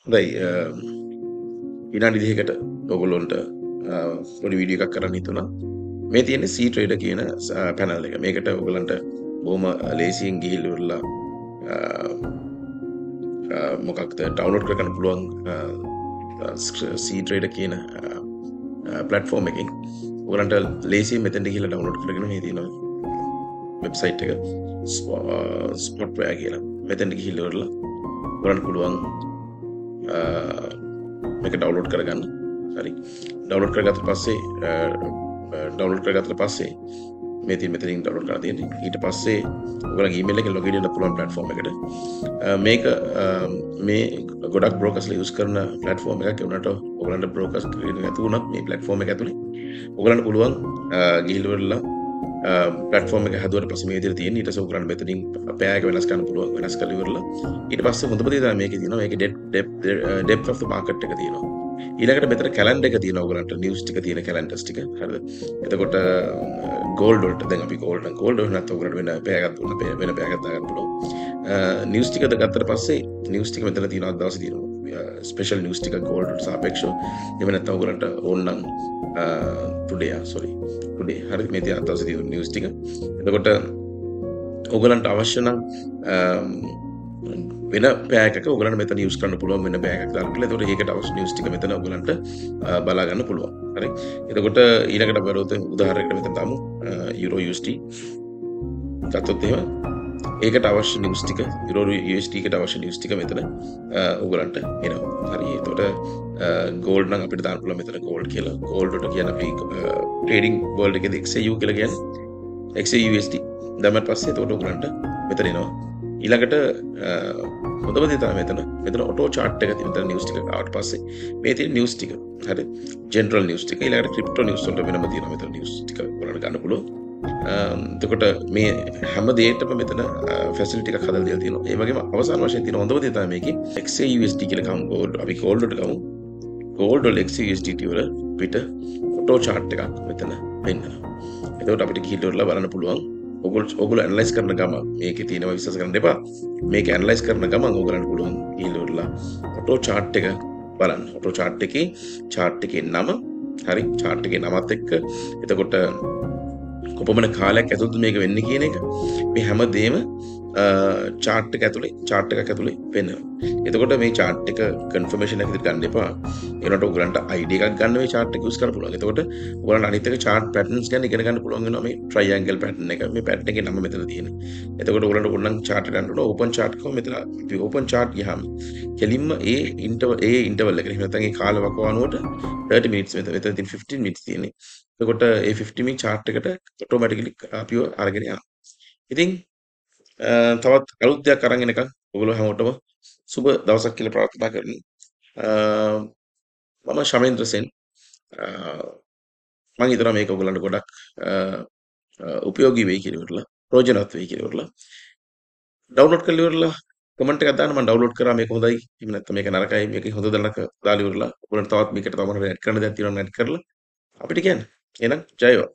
හොඳයි විනාඩි 2කට ඔයගොල්ලොන්ට පොඩි වීඩියෝ එකක් කරන්න හිතුණා. මේ තියෙන්නේ C Trader කියන පැනල් එක. මේකට ඔයගලන්ට බොහොම ලේසියෙන් ගිහිල්ලා මොකක්ද ඩවුන්ලෝඩ් කරගන්න පුළුවන් C Trader කියන platform එකෙන්. ඔයගලන්ට ලේසියෙන් මෙතෙන්ට ගිහිල්ලා ඩවුන්ලෝඩ් කරගෙන මේ තියෙන වෙබ්සයිට් එක Spotware කියලා. මෙතෙන්ට ගිහිල්ලා ඔයගලන්ට පුළුවන් මේක ඩවුන්ලෝඩ් කරගන්න. හරි. ඩවුන්ලෝඩ් කරගත්තට පස්සේ මේ තියෙන මෙතනින් ඩවුන්ලෝඩ් කරලා තියෙන්නේ. ඊට පස්සේ ඔයගොල්ලන්ගේ ඊමේල් එකෙන් ලොගින් වෙන්න පුළුවන් platform එකට. මේක මේ ගොඩක් brokers ලා use කරන platform එකක්. ඒ වුණාට ඔයගොල්ලන්ට brokers නැති වුණත් මේ platform එක ඇතුලේ ඔයගොල්ලන්ට පුළුවන් ගිහිල්ලා platform එක හදුවට පස්සේ මේ විදිහට තියෙන. ඊට පස්සේ ඔයගොල්ලන්ට මෙතනින් pair එක වෙනස් කරන්න පුළුවන්. වෙනස් කරලා ඉවරලා ඊට පස්සේ හොඳම දේ තමයි මේකේ තියෙනවා. මේකේ depth of the market එක තියෙනවා. ඊළඟට මෙතන කැලෙන්ඩර් එක තියෙනවා ඔයගලන්ට නිවුස් ටික තියෙන කැලෙන්ඩර්ස් ටික හරිද එතකොට ගෝල්ඩ් වලට දැන් අපි ගෝල්ඩ් නැත්නම් ඔයගලන්ට වෙන පෑ එකක් දුන්න වෙන පෑ එකක් දාගන්න පුළුවන් නිවුස් ටික ගත්තට පස්සේ නිවුස් ටික මෙතන තියෙනවා දවසේ තියෙනවා ස්පෙෂල් නිවුස් ටික ගෝල්ඩ් වලට සාපේක්ෂව එහෙම නැත්නම් ඔයගලන්ට ඕන නම් ටුඩේ හරිද මේ තියෙන දවසේ තියෙන නිවුස් ටික එතකොට ඔයගලන්ට අවශ්‍ය නම් වෙන පෑකක ඔයගලන්ට මෙතන යූස් කරන්න පුළුවන් වෙන බෑග් එකක් දාලා. ඒතකොට ඒකට අවශ්‍ය නිවුස් ටික මෙතන ඔයගලන්ට බලා ගන්න පුළුවන්. හරි. එතකොට ඊළඟට බලුවොත් උදාහරණයකට මෙතන දාමු Euro USD. ගත්තොත් එහෙම ඒකට අවශ්‍ය නිවුස් ටික Euro USD කට අවශ්‍ය නිවුස් ටික මෙතන ඔයගලන්ට එනවා. හරි. එතකොට gold නම් අපිට දාන්න පුළුවන් මෙතන gold කියලා. gold වලට කියන අපි trading world එකේදී XAU කියලා කියන්නේ XAUSD. දැම්මත් පස්සේ එතකොට ඔයගලන්ට මෙතන එනවා. ඊළඟට හොඳම දේ තමයි මෙතන ඔටෝ chart එක තියෙන නිවුස් ටික ආවට පස්සේ මේ තියෙන නිවුස් ටික හරි ජෙනරල් නිවුස් ටික ඊළඟට ක්‍රිප්ටෝ නිවුස් වලට වෙනම තියෙනවා මෙතන නිවුස් ටික බලන්න ගන්න පුළුවන් එතකොට මේ හැම දෙයකටම මෙතන ෆැසිලිටි එකක් හදලා දීලා තියෙනවා ඒ වගේම අවසාන වශයෙන් තියෙන හොඳම දේ තමයි මේකේ XAUSD කියලා ගමු gold අපි gold වලට ගමු gold වල XAUSD වල පිට ඔටෝ chart එකක් මෙතන පෙන්නනවා එතකොට අපිට ගිහිල්ලා බලන්න පුළුවන් ඔගොල්ලෝ ඇනලයිස් කරන ගමන් මේකේ තියෙනවා විශ්වාස කරන්න එපා. මේක ඇනලයිස් කරන ගමන් ඔයගලන්ට පුළුවන් ඊළඟට ඔටෝ chart එක බලන්න. ඔටෝ chart එකේ නම හරි chart එකේ නමත් එක්ක එතකොට කොපමණ කාලයක් ඇතුළත මේක වෙන්නේ කියන එක මේ හැමදේම chart එකක් ඇතුලේ වෙනවා. එතකොට මේ chart එක confirmation එකක් විදිහට ගන්න එපා. ඒනට ඔයගලන්ට ID එකක් ගන්න මේ chart එක use කරන්න පුළුවන්. එතකොට ඔයගලන්ට අනිත් එක chart patterns ගැන ඉගෙන ගන්න පුළුවන් වෙනවා මේ triangle pattern එක. මේ pattern එකේ නම මෙතන තියෙන්නේ. එතකොට ඔයගලන්ට ඕනනම් chart එක ගන්න ඕන open chart එකම මෙතන අපි open chart ගියාම කෙලින්ම ඒ interval එක. එහෙම නැත්නම් ඒ කාල වකවානුවට 30 minutes මෙතන තියෙන 15 minutes තියෙන්නේ. එතකොට ඒ 50 minute chart එකට automatically අපිව අරගෙන යනවා. ඉතින් තවත් අලුත් දෙයක් අරන් එනකන් ඔයගොල්ලෝ හැමෝටම සුබ දවසක් කියලා ප්‍රාර්ථනා කරනවා. මම ශමේන්ද්‍ර සෙන් මම හිතනවා මේක ඔයගොල්ලන්ට ගොඩක් උපයෝගී වෙයි කියලා ඉවරලා ප්‍රයෝජනවත් වෙයි කියලා ඉවරලා ඩවුන්ලෝඩ් කරලා ඉවරලා කමෙන්ට් එකක් දාන්න මම ඩවුන්ලෝඩ් කරා මේක හොඳයි එහෙම නැත්නම් මේක නරකයි මේක හොඳද නරක දාලා ඉවරලා ඔයගොල්ලන්ට තවත් මේකට තව ඇඩ් කරන්න දෙයක් තියෙනවා නම් ඇඩ් කරලා අපිට කියන්න. එහෙනම් ජය වේවා.